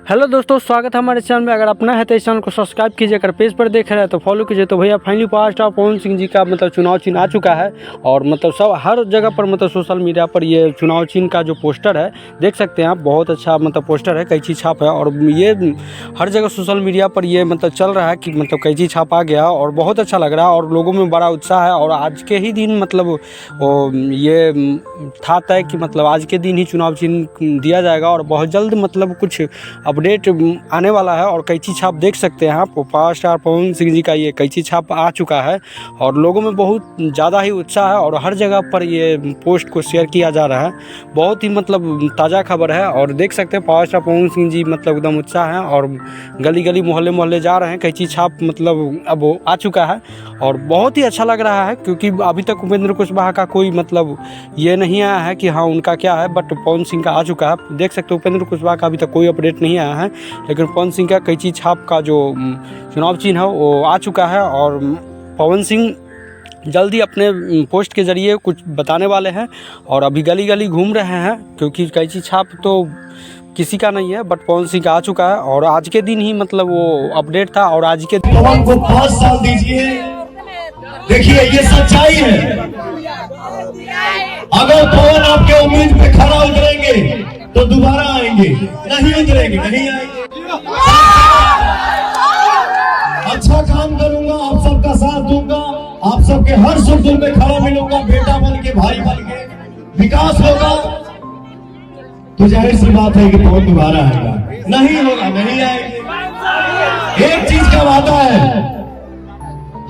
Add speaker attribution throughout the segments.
Speaker 1: Hello दोस्तों, स्वागत है हमारे चैनल में। अगर अपना है तो इस चैनल को सब्सक्राइब कीजिए। अगर पेज पर देख रहे हैं तो फॉलो कीजिए। तो भैया finally power star Pawan Singh ji का चुनाव चिन्ह आ चुका है और सब हर जगह पर सोशल मीडिया पर ये चुनाव चिन्ह का जो पोस्टर है देख सकते हैं आप। बहुत अच्छा पोस्टर है, कैंची छाप है और ये हर जगह सोशल मीडिया पर ये चल रहा है कि कैंची छाप आ गया और बहुत अच्छा लग रहा है और लोगों में बड़ा उत्साह है। और आज के ही दिन ये था तय कि आज के दिन ही चुनाव चिन्ह दिया जाएगा और बहुत जल्द कुछ अपडेट आने वाला है। और कैंची छाप देख सकते हैं आप, पावर स्टार पवन सिंह जी का ये कैंची छाप आ चुका है और लोगों में बहुत ज़्यादा ही उत्साह है और हर जगह पर ये पोस्ट को शेयर किया जा रहा है। बहुत ही ताज़ा खबर है और देख सकते हैं पावर स्टार पवन सिंह जी एकदम उत्साह है और गली गली मोहल्ले मोहल्ले जा रहे हैं। कैंची छाप अब आ चुका है और बहुत ही अच्छा लग रहा है क्योंकि अभी तक उपेंद्र कुशवाहा का कोई ये नहीं आया है कि हाँ उनका क्या है, बट पवन सिंह का आ चुका है। देख सकते हो उपेंद्र कुशवाहा का अभी तक कोई अपडेट नहीं आया है, लेकिन पवन सिंह का कैंची छाप का जो चुनाव चिन्ह है वो आ चुका है और पवन सिंह जल्दी अपने पोस्ट के ज़रिए कुछ बताने वाले हैं और अभी गली गली घूम रहे हैं क्योंकि कैंची छाप तो किसी का नहीं है, बट पवन सिंह का आ चुका है और आज के दिन ही वो अपडेट था। और आज के
Speaker 2: पवन को 5 साल दीजिए। देखिए ये सच्चाई है। अगर पवन आपके उम्मीद पे खरा उतरेंगे तो दोबारा आएंगे, नहीं उतरेंगे नहीं आएंगे। अच्छा काम करूंगा, आप सबका साथ दूंगा, आप सबके हर सुख दुख में खड़ा मिलूंगा, बेटा बन के भाई बन के विकास होगा तो जाहिर सी बात है कि पवन दोबारा आएगा। नहीं होगा नहीं आएंगे। एक चीज का वादा है,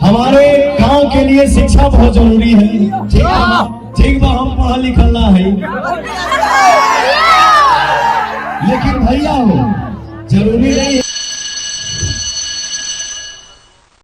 Speaker 2: हमारे गांव के लिए शिक्षा बहुत जरूरी है। ठीक बा हम पढ़ा लिखा ना है, लेकिन भैया हो जरूरी नहीं है।